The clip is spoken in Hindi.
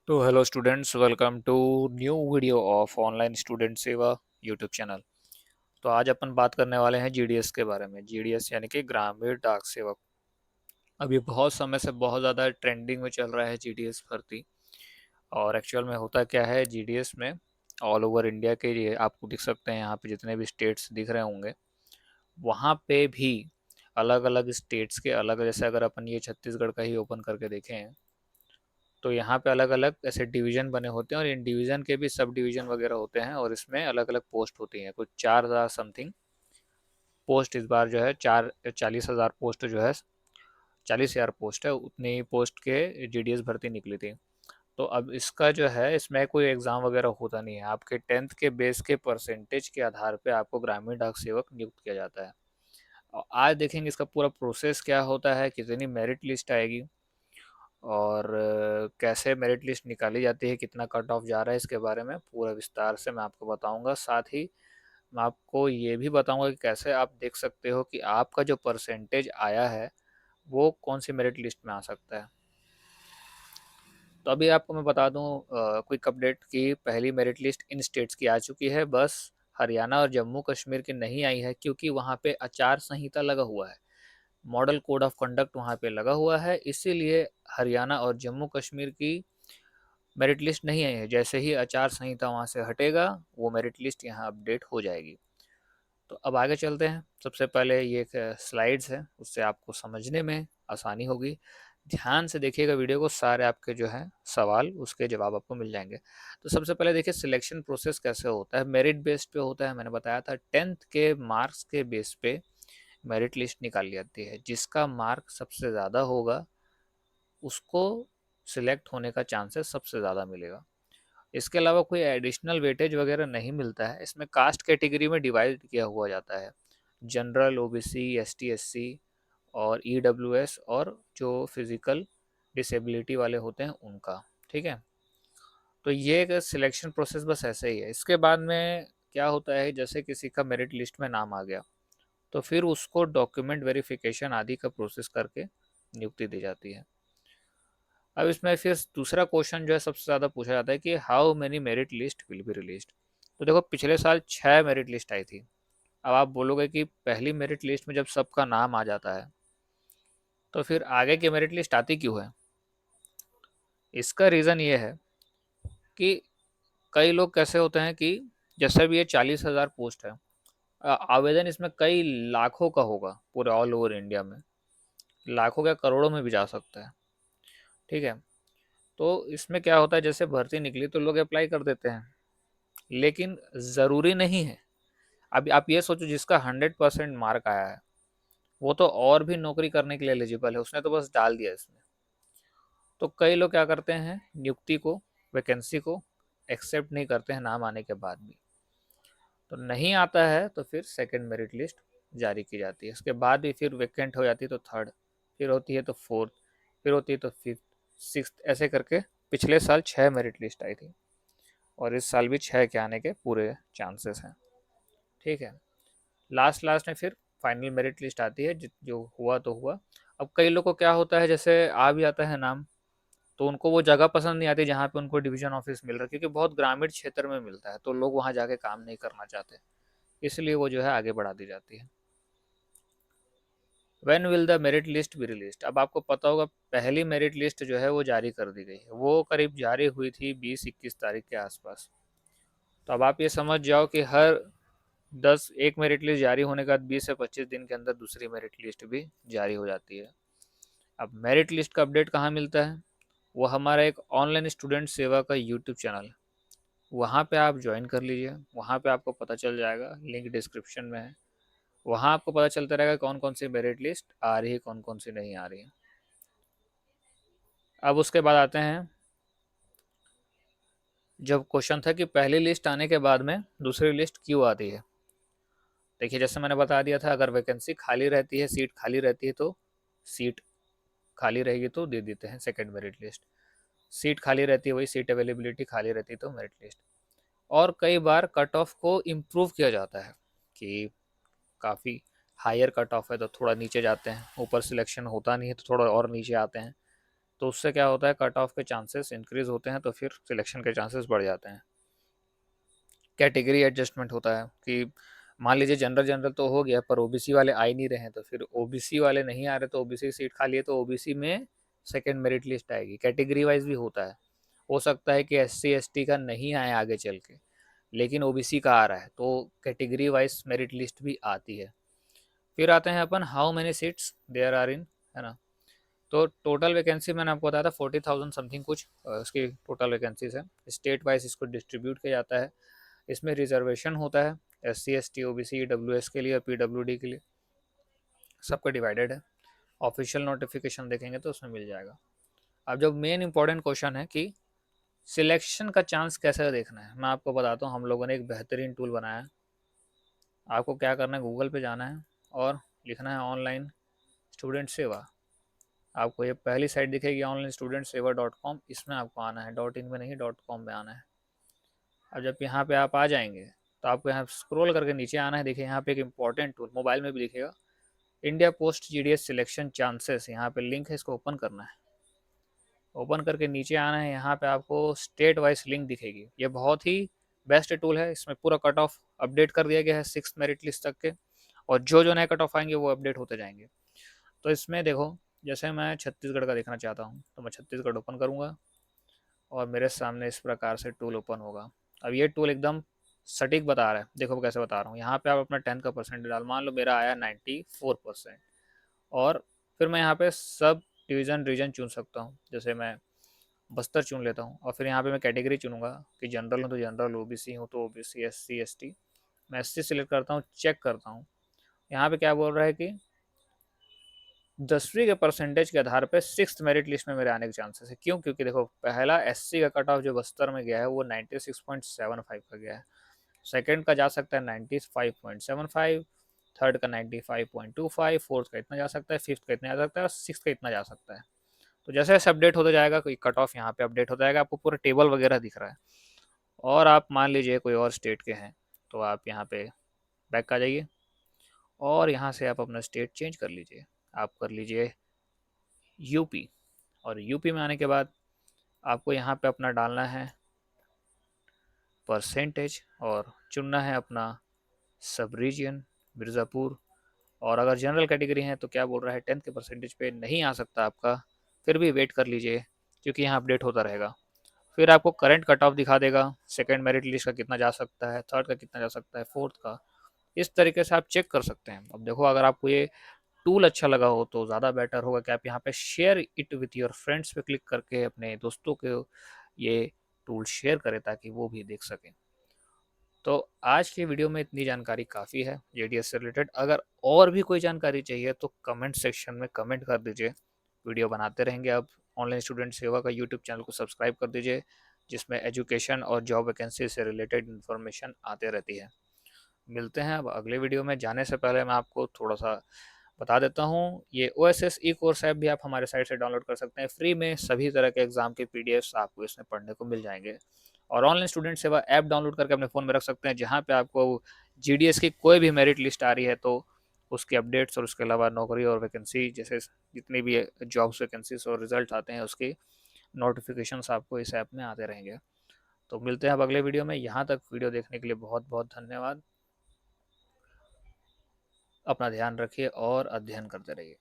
तो hello students, welcome to new video of online student Seva YouTube channel. तो आज अपन बात करने वाले हैं जीडीएस के बारे में। जीडीएस यानी कि ग्रामीण डाक सेवक। अभी बहुत समय से बहुत ज़्यादा ट्रेंडिंग में चल रहा है जीडीएस भर्ती। और एक्चुअल में होता क्या है जीडीएस में, ऑल ओवर इंडिया के लिए आपको दिख सकते हैं यहाँ पे जितने भी स्टेट्स दिख रहे होंगे, वहाँ पे भी अलग अलग स्टेट्स के अलग, जैसे अगर अपन ये छत्तीसगढ़ का ही ओपन करके देखें तो यहाँ पे अलग अलग ऐसे डिवीज़न बने होते हैं और इन डिवीज़न के भी सब डिवीज़न वगैरह होते हैं और इसमें अलग अलग पोस्ट होती हैं। कुछ 4,000 समथिंग पोस्ट इस बार जो है, 40,000 पोस्ट जो है, 40,000 पोस्ट है, उतनी ही पोस्ट के जीडीएस भर्ती निकली थी। तो अब इसका जो है, इसमें कोई एग्ज़ाम वगैरह होता नहीं है। आपके 10th के बेस के परसेंटेज के आधार पे आपको ग्रामीण डाक सेवक नियुक्त किया जाता है। और आज देखेंगे इसका पूरा प्रोसेस क्या होता है, कितनी मेरिट लिस्ट आएगी और कैसे मेरिट लिस्ट निकाली जाती है, कितना कट ऑफ जा रहा है, इसके बारे में पूरा विस्तार से मैं आपको बताऊंगा। साथ ही मैं आपको ये भी बताऊंगा कि कैसे आप देख सकते हो कि आपका जो परसेंटेज आया है वो कौन सी मेरिट लिस्ट में आ सकता है। तो अभी आपको मैं बता दूं क्विक अपडेट की पहली मेरिट लिस्ट इन स्टेट्स की आ चुकी है। बस हरियाणा और जम्मू कश्मीर की नहीं आई है क्योंकि वहाँ पे आचार संहिता लगा हुआ है, मॉडल कोड ऑफ कंडक्ट वहाँ पे लगा हुआ है, इसीलिए हरियाणा और जम्मू कश्मीर की मेरिट लिस्ट नहीं आई है। जैसे ही आचार संहिता वहाँ से हटेगा वो मेरिट लिस्ट यहाँ अपडेट हो जाएगी। तो अब आगे चलते हैं। सबसे पहले ये एक स्लाइड्स है, उससे आपको समझने में आसानी होगी। ध्यान से देखिएगा वीडियो को, सारे आपके जो हैं सवाल उसके जवाब आपको मिल जाएंगे। तो सबसे पहले देखिए सिलेक्शन प्रोसेस कैसे होता है। मेरिट बेस पे होता है, मैंने बताया था 10th के मार्क्स के बेस पे मेरिट लिस्ट निकाली जाती है। जिसका मार्क सबसे ज़्यादा होगा उसको सिलेक्ट होने का चांसेस सबसे ज़्यादा मिलेगा। इसके अलावा कोई एडिशनल वेटेज वगैरह नहीं मिलता है। इसमें कास्ट कैटेगरी में डिवाइड किया हुआ जाता है, जनरल, ओबीसी, एसटी, एससी और ईडब्ल्यूएस और जो फिजिकल डिसेबिलिटी वाले होते हैं उनका। ठीक है, तो ये एक सिलेक्शन प्रोसेस बस ऐसे ही है। इसके बाद में क्या होता है, जैसे किसी का मेरिट लिस्ट में नाम आ गया तो फिर उसको डॉक्यूमेंट वेरिफिकेशन आदि का प्रोसेस करके नियुक्ति दी जाती है। अब इसमें फिर दूसरा क्वेश्चन जो है सबसे ज़्यादा पूछा जाता है कि how many merit list will be released. तो देखो पिछले साल 6 मेरिट लिस्ट आई थी। अब आप बोलोगे कि पहली मेरिट लिस्ट में जब सबका नाम आ जाता है तो फिर आगे की मेरिट लिस्ट आती क्यों है। इसका रीज़न ये है कि कई लोग कैसे होते हैं कि जैसे भी ये 40,000 पोस्ट है, आवेदन इसमें कई लाखों का होगा पूरे ऑल ओवर इंडिया में, लाखों क्या करोड़ों में भी जा सकता है। ठीक है, तो इसमें क्या होता है, जैसे भर्ती निकली तो लोग अप्लाई कर देते हैं, लेकिन ज़रूरी नहीं है। अब आप ये सोचो जिसका 100% मार्क आया है वो तो और भी नौकरी करने के लिए एलिजिबल है, उसने तो बस डाल दिया इसमें। तो कई लोग क्या करते हैं, नियुक्ति को, वैकेंसी को एक्सेप्ट नहीं करते हैं नाम आने के बाद भी। तो नहीं आता है तो फिर सेकंड मेरिट लिस्ट जारी की जाती है। उसके बाद भी फिर वैकेंट हो जाती है तो थर्ड, फिर होती है तो फोर्थ, फिर होती है तो फिफ्थ, सिक्स, ऐसे करके पिछले साल 6 मेरिट लिस्ट आई थी और इस साल भी 6 के आने के पूरे चांसेस हैं। ठीक है, लास्ट लास्ट में फिर फाइनल मेरिट लिस्ट आती है, जो हुआ तो हुआ। अब कई लोग को क्या होता है, जैसे आ भी आता है नाम तो उनको वो जगह पसंद नहीं आती जहाँ पे उनको डिवीजन ऑफिस मिल रहा है, क्योंकि बहुत ग्रामीण क्षेत्र में मिलता है तो लोग वहाँ जाके काम नहीं करना चाहते, इसलिए वो जो है आगे बढ़ा दी जाती है। When will the merit list be released. अब आपको पता होगा पहली मेरिट लिस्ट जो है वो जारी कर दी गई है, वो करीब जारी हुई थी 20-21 तारीख के आसपास। तो अब आप ये समझ जाओ कि हर 10 एक मेरिट लिस्ट जारी होने के बाद 20 से 25 दिन के अंदर दूसरी मेरिट लिस्ट भी जारी हो जाती है। अब मेरिट लिस्ट का अपडेट कहाँ मिलता है, वो हमारा एक ऑनलाइन स्टूडेंट सेवा का यूट्यूब चैनल है, वहाँ पे आप ज्वाइन कर लीजिए। वहाँ पे आपको पता चल जाएगा, लिंक डिस्क्रिप्शन में है। वहाँ आपको पता चलता रहेगा कौन कौन सी मेरिट लिस्ट आ रही है, कौन कौन सी नहीं आ रही है। अब उसके बाद आते हैं, जब क्वेश्चन था कि पहली लिस्ट आने के बाद में दूसरी लिस्ट क्यों आती है। देखिए जैसे मैंने बता दिया था, अगर वैकेंसी खाली रहती है, सीट खाली रहती है तो सीट खाली रहेगी तो दे देते हैं सेकंड मेरिट लिस्ट। सीट खाली रहती है, वही सीट अवेलेबिलिटी खाली रहती है तो मेरिट लिस्ट। और कई बार कट ऑफ को इम्प्रूव किया जाता है कि काफ़ी हायर कट ऑफ है तो थोड़ा नीचे जाते हैं, ऊपर सिलेक्शन होता नहीं है तो थोड़ा और नीचे आते हैं। तो उससे क्या होता है, कट ऑफ के चांसेस इंक्रीज होते हैं, तो फिर सिलेक्शन के चांसेस बढ़ जाते हैं। कैटेगरी एडजस्टमेंट होता है कि मान लीजिए जनरल जनरल तो हो गया, पर ओबीसी वाले आ ही नहीं रहे हैं, तो फिर ओबीसी वाले नहीं आ रहे, तो ओबीसी सीट खाली है तो ओबीसी में सेकंड मेरिट लिस्ट आएगी। कैटेगरी वाइज भी होता है, हो सकता है कि एससी एसटी का नहीं आए आगे चल के, लेकिन ओबीसी का आ रहा है, तो कैटेगरी वाइज मेरिट लिस्ट भी आती है। फिर आते हैं अपन how many seats there are in, है ना। तो टोटल वैकेंसी मैंने आपको बताया था 40,000 समथिंग कुछ इसकी टोटल वैकेंसीज है। स्टेट वाइज इसको डिस्ट्रीब्यूट किया जाता है। इसमें रिजर्वेशन होता है S C S T O B C W S के लिए और पी डब्ल्यू डी के लिए, सबका डिवाइडेड है। ऑफिशियल नोटिफिकेशन देखेंगे तो उसमें मिल जाएगा। अब जब मेन इंपॉर्टेंट क्वेश्चन है कि सिलेक्शन का चांस कैसे देखना है, मैं आपको बताता हूँ। हम लोगों ने एक बेहतरीन टूल बनाया है। आपको क्या करना है, गूगल पे जाना है और लिखना है ऑनलाइन स्टूडेंट सेवा। आपको ये पहली साइट दिखेगी ऑनलाइन स्टूडेंट सेवा .com, इसमें आपको आना है, .in में नहीं .com में आना है। अब जब यहाँ पे आप आ जाएंगे तो आपको यहाँ स्क्रॉल करके नीचे आना है। देखिए यहाँ पे एक इंपॉर्टेंट टूल मोबाइल में भी दिखेगा, India post GDS selection chances, यहाँ पे लिंक है, इसको ओपन करना है। ओपन करके नीचे आना है, यहाँ पे आपको स्टेट वाइज लिंक दिखेगी। ये बहुत ही बेस्ट टूल है, इसमें पूरा कट ऑफ अपडेट कर दिया गया है 6 मेरिट लिस्ट तक के, और जो जो नए कट ऑफ आएंगे वो अपडेट होते जाएंगे। तो इसमें देखो, जैसे मैं छत्तीसगढ़ का देखना चाहता हूँ तो मैं छत्तीसगढ़ ओपन करूँगा और मेरे सामने इस प्रकार से टूल ओपन होगा। अब ये टूल एकदम सटीक बता रहा है, देखो कैसे बता रहा हूँ। यहाँ पे आप अपना 10 का परसेंट डाल, मान लो मेरा आया 94%, और फिर मैं यहाँ पे सब डिवीज़न रीजन चुन सकता हूँ। जैसे मैं बस्तर चुन लेता हूँ और फिर यहाँ पे मैं कैटेगरी चुनूंगा कि जनरल हूँ तो जनरल, ओबीसी हूँ तो ओबीसी, एससी एसटी। मैं एससी सिलेक्ट करता हूँ, चेक करता हूँ। यहाँ पे क्या बोल रहा है कि 10वीं के परसेंटेज के आधार पे 6th मेरिट लिस्ट में मेरे आने के चांसेस है। क्यों? क्योंकि देखो पहला एससी का कट ऑफ जो बस्तर में गया है वो 96.75 का गया है, सेकंड का जा सकता है 95.75, थर्ड का 95.25, फोर्थ का इतना जा सकता है, फिफ्थ का इतना जा सकता है और सिक्स का इतना जा सकता है। तो जैसे जैसे अपडेट होता जाएगा कोई कट ऑफ यहाँ पे अपडेट होता जाएगा, आपको पूरा टेबल वगैरह दिख रहा है। और आप मान लीजिए कोई और स्टेट के हैं तो आप यहाँ पे बैक आ जाइए और यहाँ से आप अपना स्टेट चेंज कर लीजिए। आप कर लीजिए यूपी, और यूपी में आने के बाद आपको यहाँ पे अपना डालना है परसेंटेज और चुनना है अपना सब रीजन मिर्ज़ापुर। और अगर जनरल कैटेगरी है तो क्या बोल रहा है, 10th के परसेंटेज पे नहीं आ सकता आपका, फिर भी वेट कर लीजिए क्योंकि यहाँ अपडेट होता रहेगा। फिर आपको करंट कट ऑफ दिखा देगा, सेकंड मेरिट लिस्ट का कितना जा सकता है, थर्ड का कितना जा सकता है, फोर्थ का। इस तरीके से आप चेक कर सकते हैं। अब देखो अगर आपको ये टूल अच्छा लगा हो तो ज़्यादा बेटर होगा कि आप यहाँ पे share it with your friends पे क्लिक करके अपने दोस्तों को ये टूल शेयर करें ताकि वो भी देख सकें। तो आज की वीडियो में इतनी जानकारी काफ़ी है जेडीएस से रिलेटेड। अगर और भी कोई जानकारी चाहिए तो कमेंट सेक्शन में कमेंट कर दीजिए, वीडियो बनाते रहेंगे। अब ऑनलाइन स्टूडेंट सेवा का यूट्यूब चैनल को सब्सक्राइब कर दीजिए, जिसमें एजुकेशन और जॉब वैकेंसी से रिलेटेड इन्फॉर्मेशन आते रहती है। मिलते हैं अब अगले वीडियो में। जाने से पहले मैं आपको थोड़ा सा बता देता हूँ, ये OSS ई कोर्स ऐप भी आप हमारे साइट से डाउनलोड कर सकते हैं फ्री में। सभी तरह के एग्जाम के पीडीएफ्स आपको इसमें पढ़ने को मिल जाएंगे। और ऑनलाइन स्टूडेंट सेवा ऐप डाउनलोड करके अपने फ़ोन में रख सकते हैं, जहाँ पे आपको जीडीएस की कोई भी मेरिट लिस्ट आ रही है तो उसकी अपडेट्स और उसके अलावा नौकरी और वैकेंसी जैसे जितनी भी जॉब्स वैकेंसीज और रिजल्ट आते हैं उसकी नोटिफिकेशंस आपको इस ऐप में आते रहेंगे। तो मिलते हैं अब अगले वीडियो में। यहाँ तक वीडियो देखने के लिए बहुत बहुत धन्यवाद। अपना ध्यान रखिए और अध्ययन करते रहिए।